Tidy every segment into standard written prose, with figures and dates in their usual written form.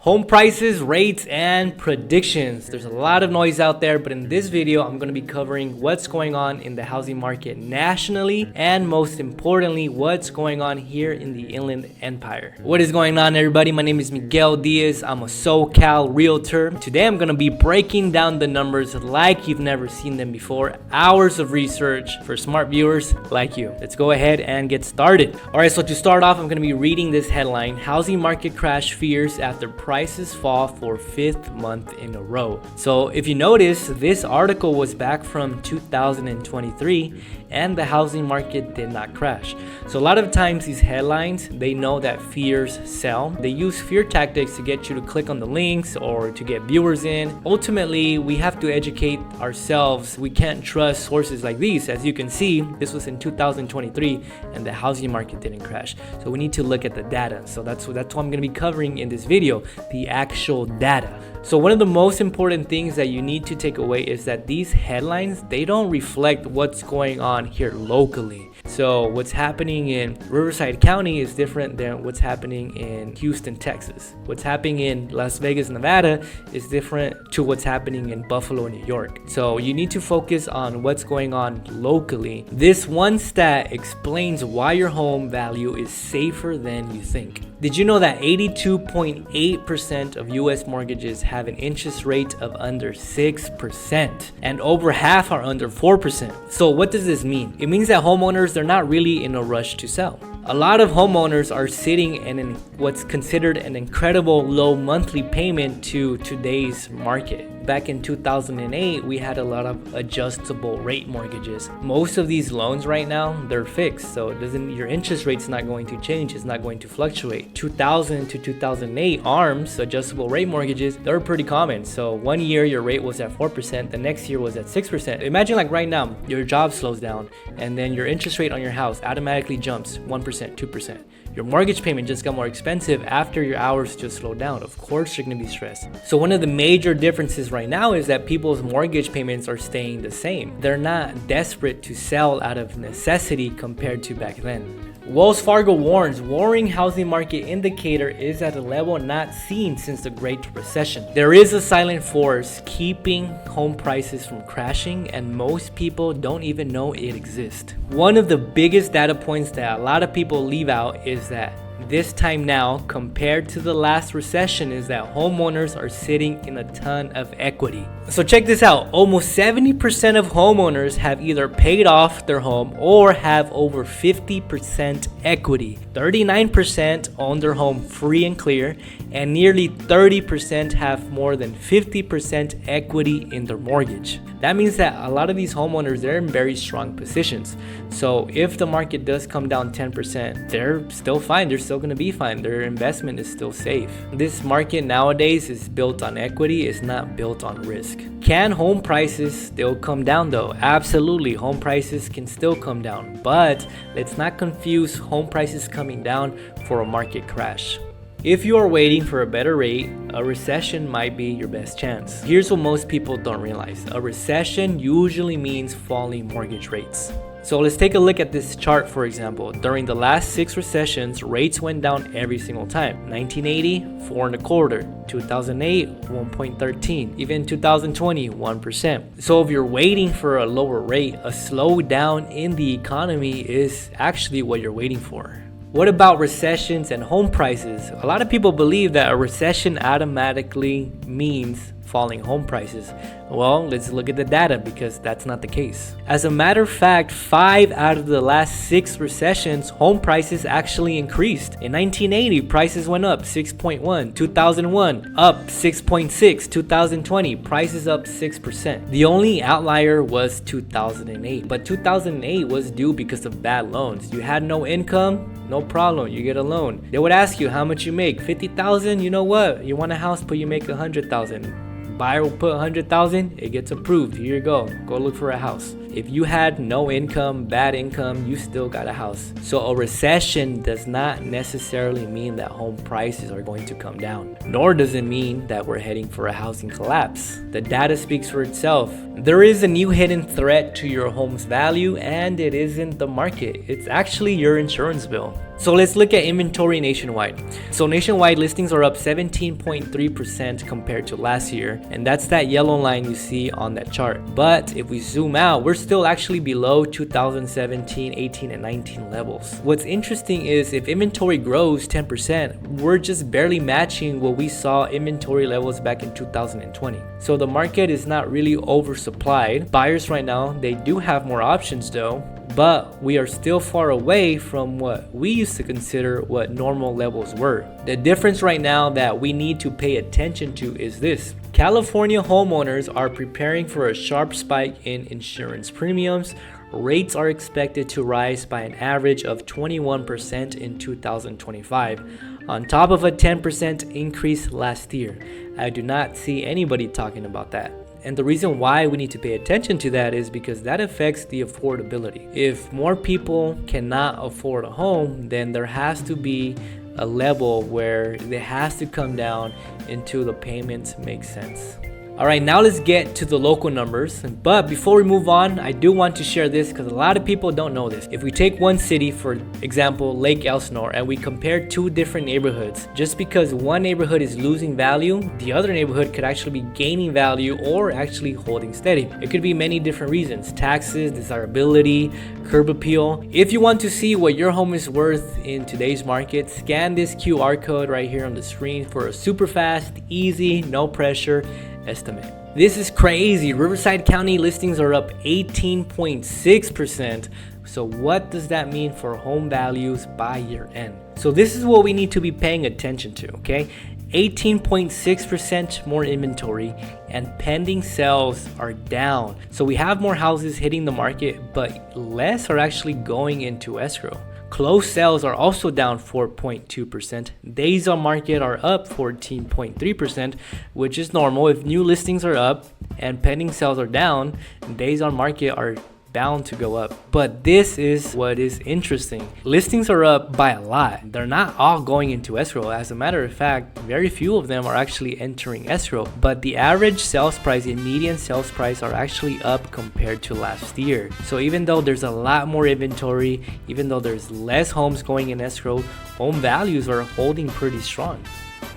Home prices, rates, and predictions. There's a lot of noise out there, but in this video, I'm going to be covering what's going on in the housing market nationally, and most importantly, what's going on here in the Inland Empire. What is going on, everybody? My name is Miguel Diaz. I'm a SoCal realtor. Today, I'm going to be breaking down the numbers like you've never seen them before. Hours of research for smart viewers like you. Let's go ahead and get started. All right, so to start off, I'm going to be reading this headline: Housing Market Crash Fears After Prices Fall for 5th Month in a Row. So if you notice, this article was back from 2023 and the housing market did not crash. So a lot of times these headlines, they know that fears sell. They use fear tactics to get you to click on the links or to get viewers in. Ultimately, we have to educate ourselves. We can't trust sources like these. As you can see, this was in 2023 and the housing market didn't crash. So we need to look at the data. So that's what I'm going to be covering in this video, the actual data. So one of the most important things that you need to take away is that these headlines, they don't reflect what's going on here locally. So what's happening in Riverside County is different than what's happening in Houston, Texas. What's happening in Las Vegas, Nevada is different to what's happening in Buffalo, New York. So you need to focus on what's going on locally. This one stat explains why your home value is safer than you think. Did you know that 82.8% of US mortgages have an interest rate of under 6% and over half are under 4%? So what does this mean? It means that homeowners, they're not really in a rush to sell. A lot of homeowners are sitting in what's considered an incredible low monthly payment to today's market. Back in 2008, we had a lot of adjustable rate mortgages. Most of these loans right now, they're fixed. So your interest rate's not going to change. It's not going to fluctuate. 2000 to 2008 ARMs, adjustable rate mortgages, they're pretty common. So one year your rate was at 4%, the next year was at 6%. Imagine like right now, your job slows down and then your interest rate on your house automatically jumps 1%, 2%. Your mortgage payment just got more expensive after your hours just slowed down. Of course, you're going to be stressed. So one of the major differences right now is that people's mortgage payments are staying the same. They're not desperate to sell out of necessity compared to back then. Wells Fargo warns worrying housing market indicator is at a level not seen since the Great Recession. There is a silent force keeping home prices from crashing, and most people don't even know it exists. One of the biggest data points that a lot of people leave out is that this time now, compared to the last recession, is that homeowners are sitting in a ton of equity. So check this out. Almost 70% of homeowners have either paid off their home or have over 50% equity. 39% own their home free and clear, and nearly 30% have more than 50% equity in their mortgage. That means that a lot of these homeowners, they're in very strong positions. So if the market does come down 10%, they're still fine. They're still going to be fine. Their investment is still safe. This market nowadays is built on equity. It's not built on risk. Can home prices still come down though? Absolutely. Home prices can still come down, but let's not confuse home prices coming down for a market crash. If you are waiting for a better rate, a recession might be your best chance. Here's what most people don't realize. A recession usually means falling mortgage rates. So let's take a look at this chart, for example. During the last 6 recessions, rates went down every single time. 1980, 4.25%. 2008, 1.13%. Even 2020, 1%. So if you're waiting for a lower rate, a slowdown in the economy is actually what you're waiting for. What about recessions and home prices? A lot of people believe that a recession automatically means falling home prices. Well, let's look at the data because that's not the case. As a matter of fact, 5 out of the last 6 recessions, home prices actually increased. In 1980, prices went up 6.1%. 2001, up 6.6%. 2020, prices up 6%. The only outlier was 2008, but 2008 was due because of bad loans. You had no income, no problem, you get a loan. They would ask you how much you make. 50,000. You know what? You want a house, but you make 100,000. Buyer will put 100,000, it gets approved. Here you go look for a house. If you had no income, bad income, you still got a house. So a recession does not necessarily mean that home prices are going to come down, nor does it mean that we're heading for a housing collapse. The data speaks for itself. There is a new hidden threat to your home's value, and it isn't the market. It's actually your insurance bill. So let's look at inventory nationwide. So nationwide listings are up 17.3% compared to last year, and that's that yellow line you see on that chart. But if we zoom out, we're still actually below 2017, 18, and 19 levels. What's interesting is if inventory grows 10%, we're just barely matching what we saw inventory levels back in 2020. So the market is not really oversupplied. Buyers right now, they do have more options though, but we are still far away from what we used to consider what normal levels were. The difference right now that we need to pay attention to is this. California homeowners are preparing for a sharp spike in insurance premiums. Rates are expected to rise by an average of 21% in 2025, on top of a 10% increase last year. I do not see anybody talking about that. And the reason why we need to pay attention to that is because that affects the affordability. If more people cannot afford a home, then there has to be a level where it has to come down until the payments make sense. All right, now let's get to the local numbers. But before we move on, I do want to share this because a lot of people don't know this. If we take one city, for example, Lake Elsinore, and we compare two different neighborhoods, just because one neighborhood is losing value, the other neighborhood could actually be gaining value or actually holding steady. It could be many different reasons: taxes, desirability, curb appeal. If you want to see what your home is worth in today's market, scan this QR code right here on the screen for a super fast, easy, no pressure estimate. This is crazy. Riverside County listings are up 18.6%. So what does that mean for home values by year end? So this is what we need to be paying attention to, okay? 18.6% more inventory and pending sales are down. So we have more houses hitting the market, but less are actually going into escrow. Closed sales are also down 4.2%. Days on market are up 14.3%, which is normal. If new listings are up and pending sales are down, days on market are bound to go up. But this is what is interesting. Listings are up by a lot. They're not all going into escrow. As a matter of fact, very few of them are actually entering escrow. But the average sales price and median sales price are actually up compared to last year. So even though there's a lot more inventory, even though there's less homes going in escrow, home values are holding pretty strong.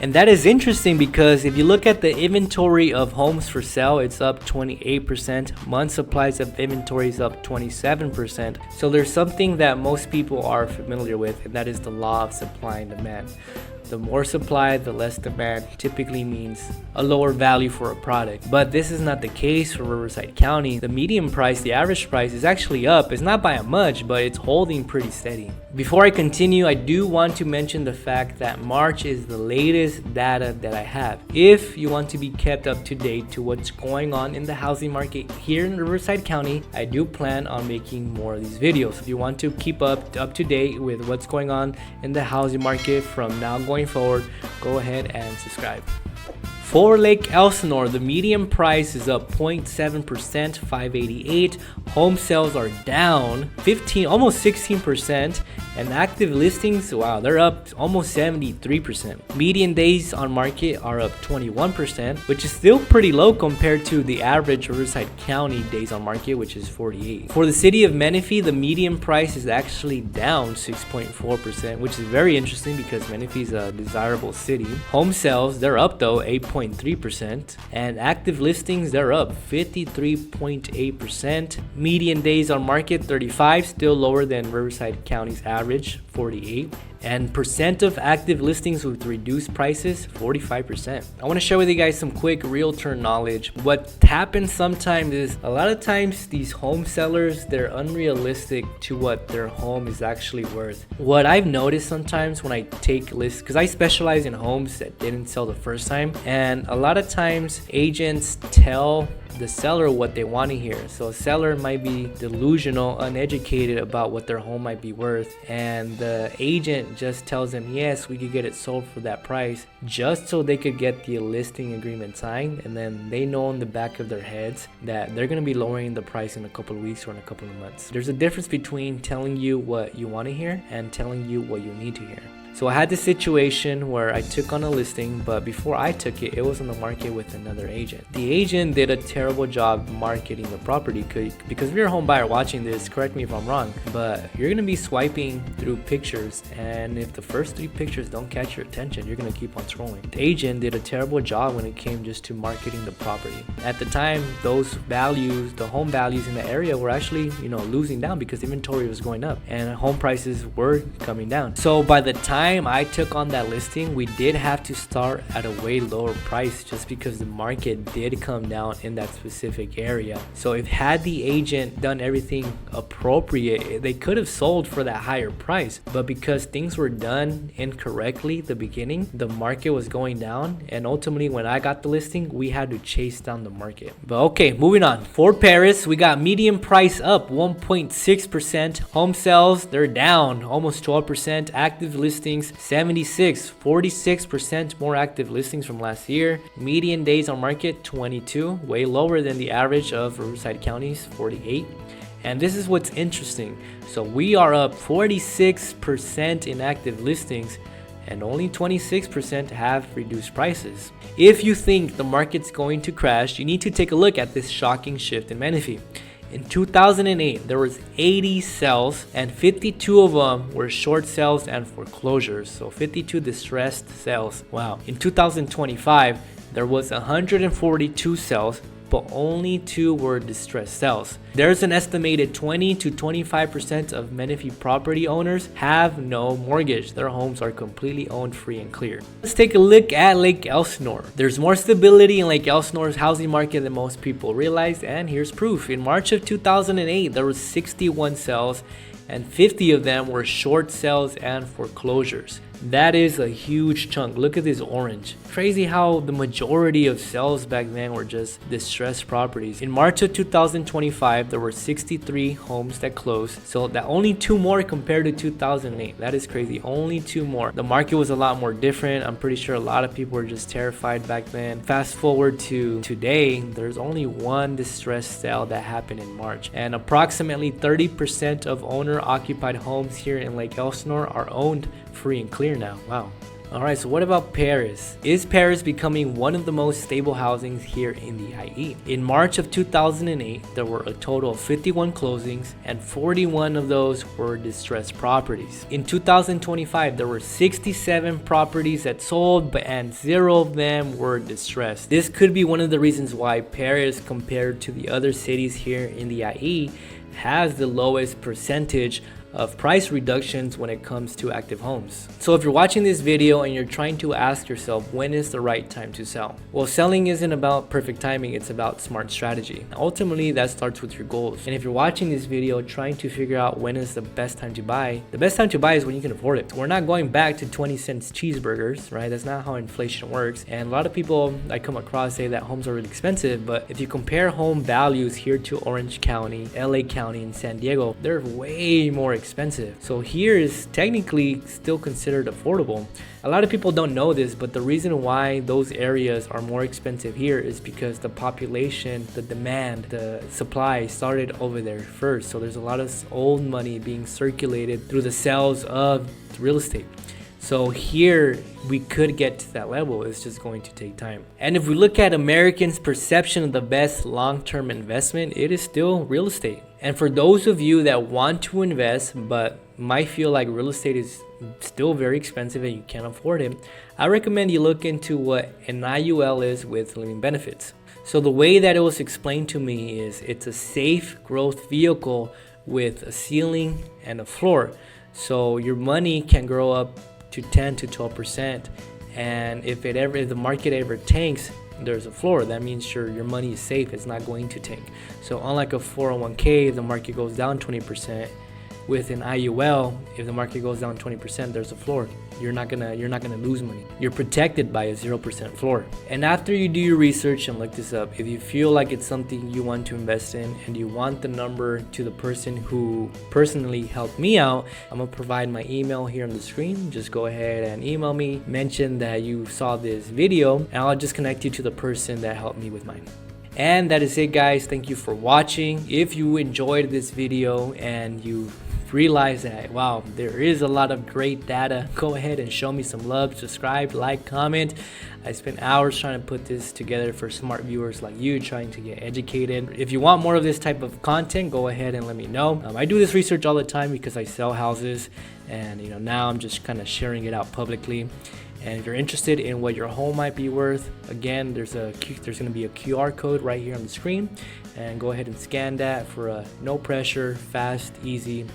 And that is interesting because if you look at the inventory of homes for sale, it's up 28%. Month supplies of inventory is up 27%. So there's something that most people are familiar with, and that is the law of supply and demand. The more supply, the less demand typically means a lower value for a product. But this is not the case for Riverside County. The median price, the average price, is actually up. It's not by much, but it's holding pretty steady. Before I continue, I do want to mention the fact that March is the latest data that I have. If you want to be kept up to date to what's going on in the housing market here in Riverside County, I do plan on making more of these videos. If you want to keep up to date with what's going on in the housing market from now going forward, go ahead and subscribe. For Lake Elsinore, the median price is up 0.7%, 588. Home sales are down 15, almost 16%, and active listings, wow, they're up almost 73%. Median days on market are up 21%, which is still pretty low compared to the average Riverside County days on market, which is 48. For the city of Menifee, the median price is actually down 6.4%, which is very interesting because Menifee is a desirable city. Home sales, they're up though 8.3%, and active listings, they're up 53.8%. Median days on market 35, still lower than Riverside County's average 48. And percent of active listings with reduced prices, 45%. I want to share with you guys some quick realtor knowledge. What happens sometimes is a lot of times these home sellers, they're unrealistic to what their home is actually worth. What I've noticed sometimes when I take lists, because I specialize in homes that didn't sell the first time, and a lot of times agents tell the seller what they want to hear. So a seller might be delusional, uneducated about what their home might be worth, and the agent just tells them, yes, we could get it sold for that price, just so they could get the listing agreement signed, and then they know in the back of their heads that they're going to be lowering the price in a couple of weeks or in a couple of months. There's a difference between telling you what you want to hear and telling you what you need to hear. So I had this situation where I took on a listing, but before I took it, it was on the market with another agent. The agent did a terrible job marketing the property because if you're a home buyer watching this, correct me if I'm wrong, but you're gonna be swiping through pictures, and if the first 3 pictures don't catch your attention, you're gonna keep on scrolling. The agent did a terrible job when it came just to marketing the property. At the time, those values, the home values in the area were actually, losing down because inventory was going up and home prices were coming down. So by the time I took on that listing, we did have to start at a way lower price just because the market did come down in that specific area. So if had the agent done everything appropriate, they could have sold for that higher price, but because things were done incorrectly at the beginning, the market was going down, and ultimately when I got the listing, we had to chase down the market. But okay, moving on. For Perris, we got median price up 1.6%. Home sales, they're down almost 12%. Active listings 76, 46% more active listings from last year. Median days on market 22, way lower than the average of Riverside County's 48. And this is what's interesting. So we are up 46% in active listings, and only 26% have reduced prices. If you think the market's going to crash, you need to take a look at this shocking shift in Menifee. In 2008, there was 80 sales, and 52 of them were short sales and foreclosures. So 52 distressed sales. Wow. In 2025, there was 142 sales, but only 2 were distressed sales. There's an estimated 20 to 25% of Menifee property owners have no mortgage. Their homes are completely owned free and clear. Let's take a look at Lake Elsinore. There's more stability in Lake Elsinore's housing market than most people realize, and here's proof. In March of 2008, there was 61 sales, and 50 of them were short sales and foreclosures. That is a huge chunk. Look at this orange. Crazy how the majority of sales back then were just distressed properties. In March of 2025, there were 63 homes that closed. So that only 2 more compared to 2008. That is crazy. Only 2 more. The market was a lot more different. I'm pretty sure a lot of people were just terrified back then. Fast forward to today, there's only 1 distressed sale that happened in March. And approximately 30% of owner-occupied homes here in Lake Elsinore are owned free and clear now. Wow. Alright, so what about Perris? Is Perris becoming one of the most stable housings here in the IE? In March of 2008, there were a total of 51 closings, and 41 of those were distressed properties. In 2025, there were 67 properties that sold, and 0 of them were distressed. This could be one of the reasons why Perris, compared to the other cities here in the IE, has the lowest percentage of price reductions when it comes to active homes. So if you're watching this video and you're trying to ask yourself, when is the right time to sell? Well, selling isn't about perfect timing, it's about smart strategy. Ultimately, that starts with your goals. And if you're watching this video trying to figure out when is the best time to buy, the best time to buy is when you can afford it. We're not going back to 20-cent cheeseburgers, right? That's not how inflation works. And a lot of people I come across say that homes are really expensive, but if you compare home values here to Orange County, LA County, and San Diego, they're way more expensive. So here is technically still considered affordable. A lot of people don't know this, but the reason why those areas are more expensive here is because the population, the demand, the supply started over there first. So there's a lot of old money being circulated through the sales of real estate. So here we could get to that level. It's just going to take time. And if we look at Americans' perception of the best long-term investment, it is still real estate. And for those of you that want to invest but might feel like real estate is still very expensive and you can't afford it, I recommend you look into what an IUL is with living benefits. So the way that it was explained to me is it's a safe growth vehicle with a ceiling and a floor. So your money can grow up to 10 to 12%, and if the market ever tanks, there's a floor. That means your money is safe. It's not going to tank. So unlike a 401k, if the market goes down 20%, with an IUL, if the market goes down 20%, there's a floor. You're not gonna lose money. You're protected by a 0% floor. And after you do your research and look this up, if you feel like it's something you want to invest in and you want the number to the person who personally helped me out, I'm gonna provide my email here on the screen. Just go ahead and email me, mention that you saw this video, and I'll just connect you to the person that helped me with mine. And that is it, guys. Thank you for watching. If you enjoyed this video and you realize that, wow, there is a lot of great data, go ahead and show me some love. Subscribe, like, comment. I spent hours trying to put this together for smart viewers like you trying to get educated. If you want more of this type of content, go ahead and let me know. I do this research all the time because I sell houses, and now I'm just kind of sharing it out publicly. And if you're interested in what your home might be worth, again, there's going to be a QR code right here on the screen, and go ahead and scan that for a no pressure, fast, easy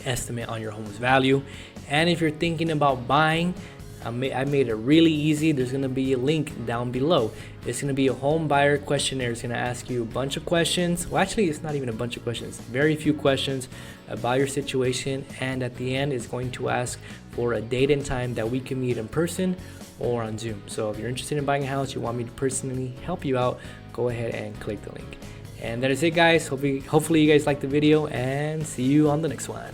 estimate on your home's value. And if you're thinking about buying, I made it really easy. There's going to be a link down below. It's going to be a home buyer questionnaire. It's going to ask you a bunch of questions. Well, actually, it's not even a bunch of questions. Very few questions about your situation. And at the end, it's going to ask for a date and time that we can meet in person or on Zoom. So if you're interested in buying a house, you want me to personally help you out, go ahead and click the link. And that is it, guys. Hopefully you guys liked the video, and see you on the next one.